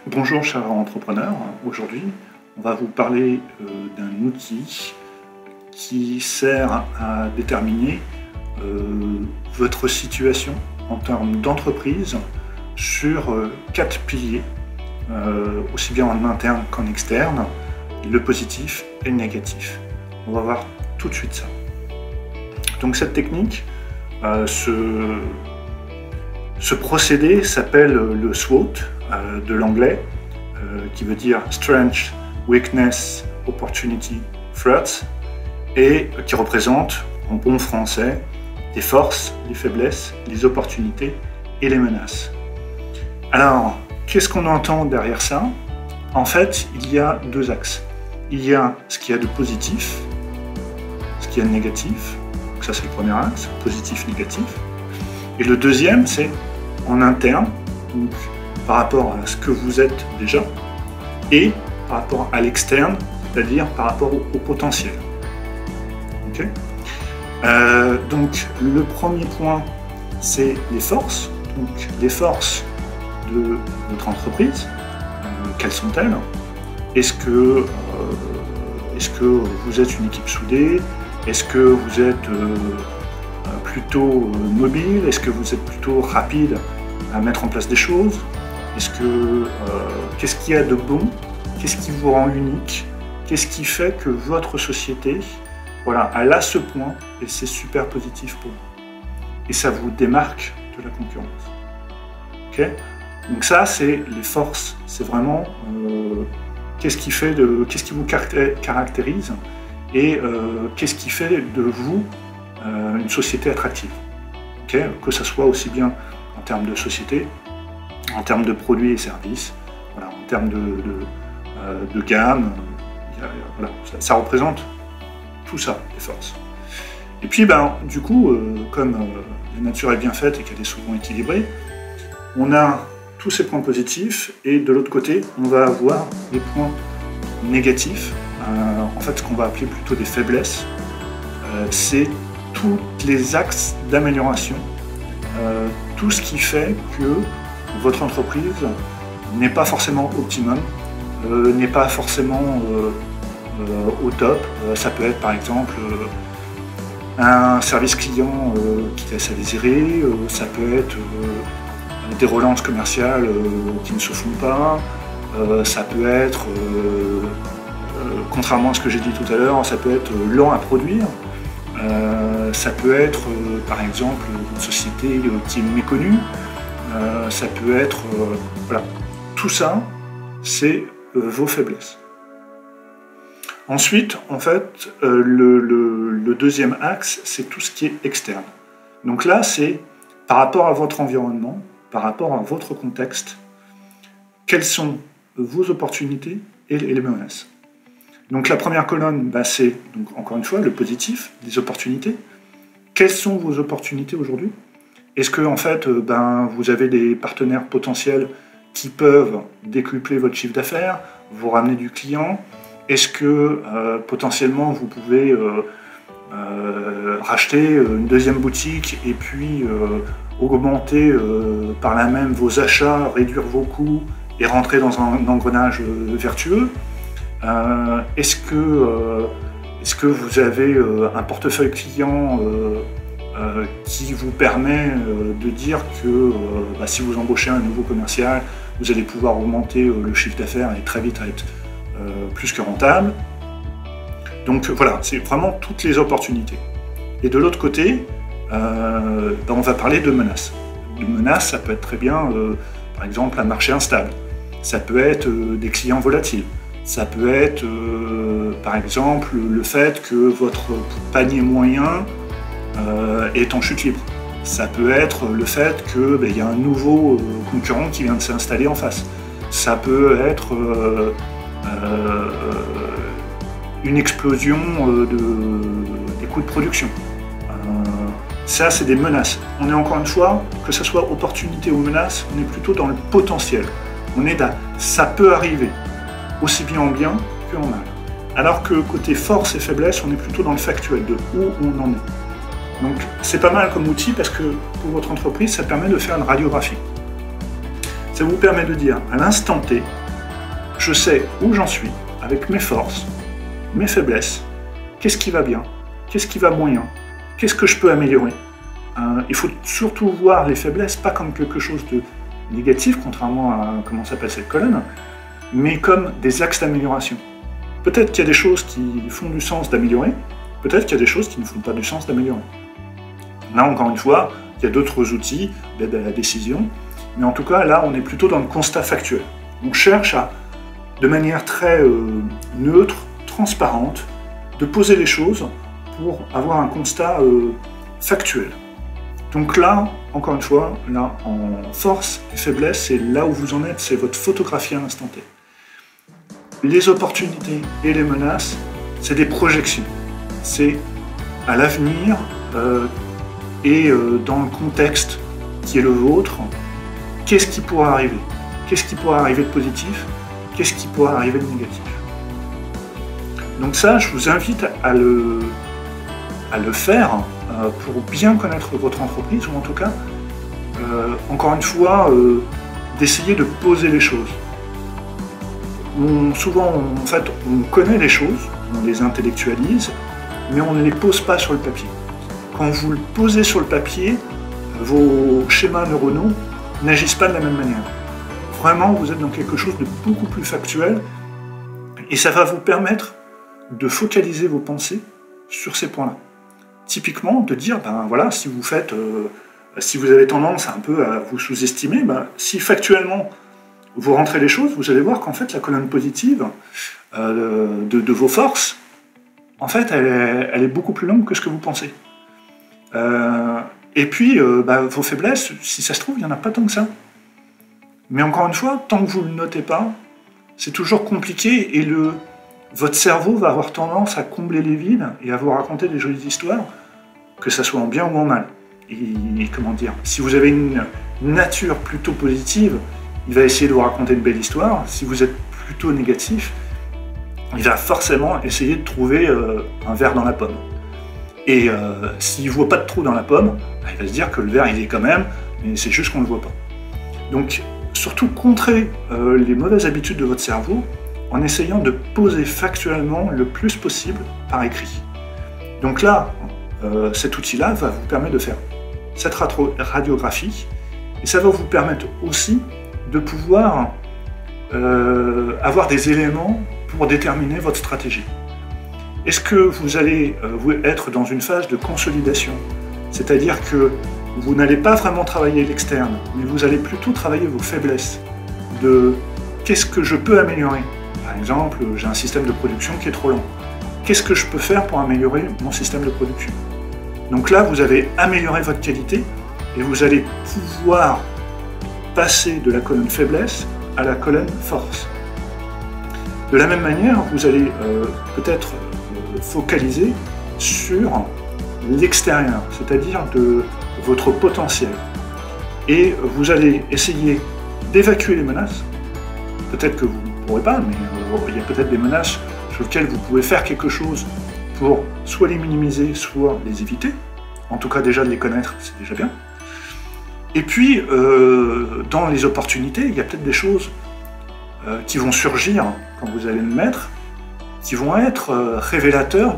Bonjour chers entrepreneurs, aujourd'hui on va vous parler d'un outil qui sert à déterminer votre situation en termes d'entreprise sur 4 piliers, aussi bien en interne qu'en externe, le positif et le négatif. On va voir tout de suite ça. Donc cette technique, ce procédé s'appelle le SWOT de l'anglais, qui veut dire Strength, Weakness, Opportunity, Threats, et qui représente en bon français les forces, les faiblesses, les opportunités et les menaces. Alors, qu'est-ce qu'on entend derrière ça? En fait, il y a deux axes. Il y a ce qu'il y a de positif, ce qu'il y a de négatif. Donc ça, c'est le premier axe, positif, négatif. Et le deuxième, c'est en interne, donc par rapport à ce que vous êtes déjà, et par rapport à l'externe, c'est-à-dire par rapport au potentiel. Okay. Donc le premier point, c'est les forces. Donc les forces de votre entreprise, quelles sont-elles? Est-ce que vous êtes une équipe soudée? Est-ce que vous êtes plutôt mobile? Est-ce que vous êtes plutôt rapide à mettre en place des choses? Qu'est-ce qu'il y a de bon? Qu'est-ce qui vous rend unique? Qu'est-ce qui fait que votre société, voilà, elle a ce point et c'est super positif pour vous? Et ça vous démarque de la concurrence. Okay. Donc ça, c'est les forces. C'est vraiment qu'est-ce qui vous caractérise et qu'est-ce qui fait de vous une société attractive. Okay. Que ce soit aussi bien en termes de société, en termes de produits et services, voilà, en termes de gamme, voilà, ça représente tout ça, les forces. Et puis, du coup, comme la nature est bien faite et qu'elle est souvent équilibrée, on a tous ces points positifs et de l'autre côté, on va avoir les points négatifs, en fait ce qu'on va appeler plutôt des faiblesses. C'est tous les axes d'amélioration, tout ce qui fait que votre entreprise n'est pas forcément optimum, n'est pas forcément au top. Ça peut être par exemple un service client qui laisse à désirer, ça peut être des relances commerciales qui ne se font pas, ça peut être, contrairement à ce que j'ai dit tout à l'heure, ça peut être lent à produire, ça peut être par exemple une société qui est méconnue, ça peut être, voilà, tout ça, c'est vos faiblesses. Ensuite, en fait, le deuxième axe, c'est tout ce qui est externe. Donc là, c'est par rapport à votre environnement, par rapport à votre contexte, quelles sont vos opportunités et les menaces. Donc la première colonne, c'est donc encore une fois le positif, les opportunités. Quelles sont vos opportunités aujourd'hui? Est-ce que en fait, vous avez des partenaires potentiels qui peuvent décupler votre chiffre d'affaires, vous ramener du client? Est-ce que potentiellement vous pouvez racheter une deuxième boutique et puis augmenter par là même vos achats, réduire vos coûts et rentrer dans un engrenage vertueux? Est-ce que vous avez un portefeuille client qui vous permet de dire que si vous embauchez un nouveau commercial, vous allez pouvoir augmenter le chiffre d'affaires et très vite être plus que rentable? Donc voilà, c'est vraiment toutes les opportunités. Et de l'autre côté, on va parler de menaces. De menaces, ça peut être très bien, par exemple, un marché instable. Ça peut être des clients volatiles. Ça peut être, par exemple, le fait que votre panier moyen est en chute libre. Ça peut être le fait qu'il y a un nouveau concurrent qui vient de s'installer en face. Ça peut être une explosion des coûts de production. Ça, c'est des menaces. On est encore une fois, que ce soit opportunité ou menace, on est plutôt dans le potentiel. On est là, ça peut arriver, aussi bien en bien qu'en mal. Alors que côté force et faiblesse, on est plutôt dans le factuel, de où on en est. Donc c'est pas mal comme outil parce que pour votre entreprise, ça permet de faire une radiographie. Ça vous permet de dire à l'instant T, je sais où j'en suis, avec mes forces, mes faiblesses, qu'est-ce qui va bien, qu'est-ce qui va moyen, qu'est-ce que je peux améliorer. Il faut surtout voir les faiblesses pas comme quelque chose de négatif, contrairement à comment s'appelle cette colonne, mais comme des axes d'amélioration. Peut-être qu'il y a des choses qui font du sens d'améliorer, peut-être qu'il y a des choses qui ne font pas du sens d'améliorer. Là, encore une fois, il y a d'autres outils d'aide à la décision, mais en tout cas, là, on est plutôt dans le constat factuel. On cherche à, de manière très neutre, transparente, de poser les choses pour avoir un constat factuel. Donc là, encore une fois, là, en force et faiblesse, c'est là où vous en êtes, c'est votre photographie à l'instant T. Les opportunités et les menaces, c'est des projections. C'est à l'avenir et dans le contexte qui est le vôtre, qu'est-ce qui pourra arriver? Qu'est-ce qui pourra arriver de positif? Qu'est-ce qui pourra arriver de négatif? Donc ça, je vous invite à le faire pour bien connaître votre entreprise, ou en tout cas, encore une fois, d'essayer de poser les choses. Souvent, en fait, on connaît les choses, on les intellectualise, mais on ne les pose pas sur le papier. Quand vous le posez sur le papier, vos schémas neuronaux n'agissent pas de la même manière. Vraiment, vous êtes dans quelque chose de beaucoup plus factuel, et ça va vous permettre de focaliser vos pensées sur ces points-là. Typiquement, de dire, ben voilà, si vous faites, si vous avez tendance un peu à vous sous-estimer, ben, si factuellement vous rentrez les choses, vous allez voir qu'en fait la colonne positive de vos forces, en fait, elle est beaucoup plus longue que ce que vous pensez. Et puis, ben, vos faiblesses, si ça se trouve, il n'y en a pas tant que ça. Mais encore une fois, tant que vous ne le notez pas, c'est toujours compliqué et votre cerveau va avoir tendance à combler les vides et à vous raconter des jolies histoires, que ça soit en bien ou en mal. Et comment dire, si vous avez une nature plutôt positive, il va essayer de vous raconter une belle histoire. Si vous êtes plutôt négatif, il va forcément essayer de trouver un verre dans la pomme. Et s'il ne voit pas de trou dans la pomme, il va se dire que le verre il est quand même, mais c'est juste qu'on ne le voit pas. Donc surtout contrer les mauvaises habitudes de votre cerveau en essayant de poser factuellement le plus possible par écrit. Donc là, cet outil-là va vous permettre de faire cette radiographie, et ça va vous permettre aussi de pouvoir avoir des éléments pour déterminer votre stratégie. Est-ce que vous allez être dans une phase de consolidation? C'est-à-dire que vous n'allez pas vraiment travailler l'externe, mais vous allez plutôt travailler vos faiblesses, de qu'est-ce que je peux améliorer? Par exemple, j'ai un système de production qui est trop lent. Qu'est-ce que je peux faire pour améliorer mon système de production? Donc là, vous avez amélioré votre qualité et vous allez pouvoir passer de la colonne faiblesse à la colonne force. De la même manière, vous allez peut-être focaliser sur l'extérieur, c'est-à-dire de votre potentiel. Et vous allez essayer d'évacuer les menaces. Peut-être que vous ne pourrez pas, mais il y a peut-être des menaces sur lesquelles vous pouvez faire quelque chose pour soit les minimiser, soit les éviter. En tout cas, déjà de les connaître, c'est déjà bien. Et puis, dans les opportunités, il y a peut-être des choses qui vont surgir quand vous allez le mettre, qui vont être révélateurs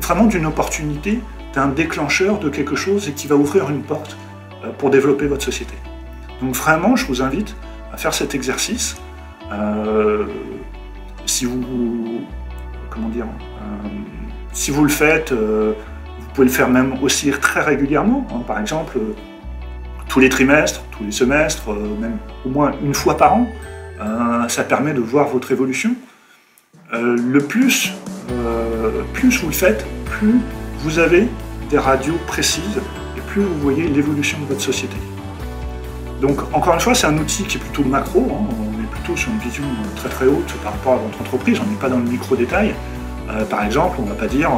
vraiment d'une opportunité, d'un déclencheur de quelque chose et qui va ouvrir une porte pour développer votre société. Donc vraiment, je vous invite à faire cet exercice. Si vous, si vous le faites, vous pouvez le faire même aussi très régulièrement. Hein, par exemple, tous les trimestres, tous les semestres, même au moins une fois par an. Ça permet de voir votre évolution. Plus vous le faites, plus vous avez des radios précises et plus vous voyez l'évolution de votre société. Donc encore une fois, c'est un outil qui est plutôt macro, hein, on est plutôt sur une vision très très haute par rapport à votre entreprise, on n'est pas dans le micro-détail. Par exemple, on ne va pas dire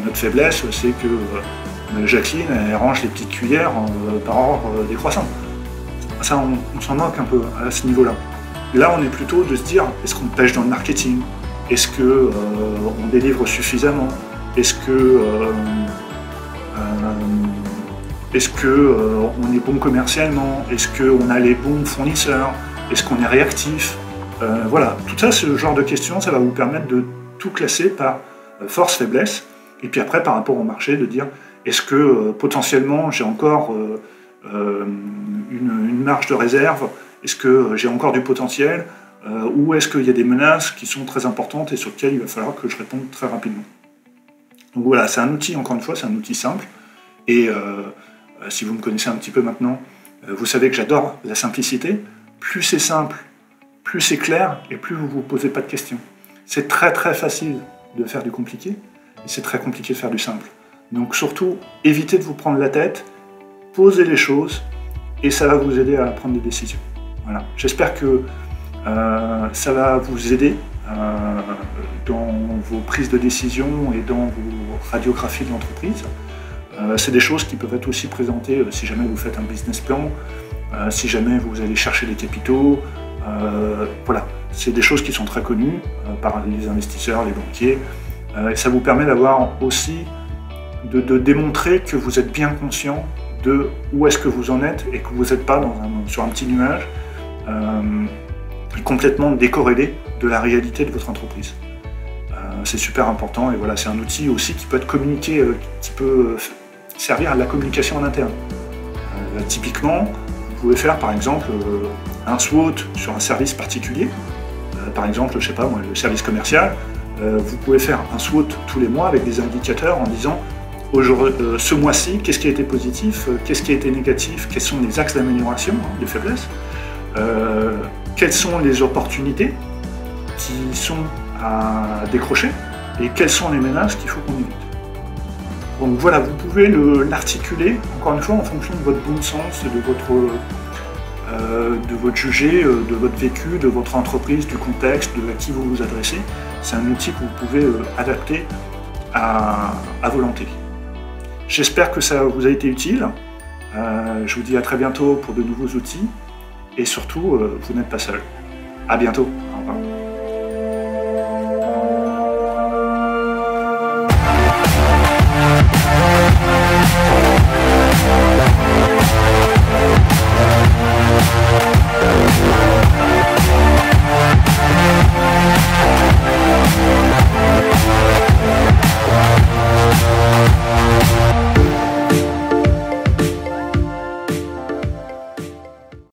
notre faiblesse c'est que Jacqueline elle range les petites cuillères par ordre décroissant. Ça, on s'en moque un peu à ce niveau-là. Là, on est plutôt de se dire, est-ce qu'on pêche dans le marketing? Est-ce qu'on délivre suffisamment? Est-ce Est-ce qu'on est bon commercialement? Est-ce qu'on a les bons fournisseurs? Est-ce qu'on est réactif? Voilà, tout ça, ce genre de questions, ça va vous permettre de tout classer par force, faiblesse, et puis après, par rapport au marché, de dire est-ce que potentiellement j'ai encore une marge de réserve? Est-ce que j'ai encore du potentiel? Ou est-ce qu'il y a des menaces qui sont très importantes et sur lesquelles il va falloir que je réponde très rapidement? Donc voilà, c'est un outil, encore une fois, c'est un outil simple. Et si vous me connaissez un petit peu maintenant, vous savez que j'adore la simplicité. Plus c'est simple, plus c'est clair, et plus vous ne vous posez pas de questions. C'est très très facile de faire du compliqué, et c'est très compliqué de faire du simple. Donc surtout, évitez de vous prendre la tête, posez les choses, et ça va vous aider à prendre des décisions. Voilà. J'espère que ça va vous aider dans vos prises de décision et dans vos radiographies de l'entreprise. C'est des choses qui peuvent être aussi présentées si jamais vous faites un business plan, si jamais vous allez chercher des capitaux. Voilà, c'est des choses qui sont très connues par les investisseurs, les banquiers. Et ça vous permet d'avoir aussi de démontrer que vous êtes bien conscient de où est-ce que vous en êtes et que vous n'êtes pas sur un petit nuage complètement décorrélé de la réalité de votre entreprise. C'est super important et voilà, c'est un outil aussi qui peut être communiqué, qui peut servir à la communication en interne. Typiquement, vous pouvez faire par exemple un SWOT sur un service particulier, par exemple, je sais pas moi, le service commercial. Vous pouvez faire un SWOT tous les mois avec des indicateurs en disant ce mois-ci, qu'est-ce qui a été positif, qu'est-ce qui a été négatif, quels sont les axes d'amélioration, de faiblesse, quelles sont les opportunités qui sont à décrocher et quelles sont les menaces qu'il faut qu'on évite. Donc voilà, vous pouvez l'articuler, encore une fois, en fonction de votre bon sens, de votre jugé, de votre vécu, de votre entreprise, du contexte, à qui vous vous adressez. C'est un outil que vous pouvez adapter à volonté. J'espère que ça vous a été utile. Je vous dis à très bientôt pour de nouveaux outils. Et surtout, vous n'êtes pas seul. À bientôt. Au revoir.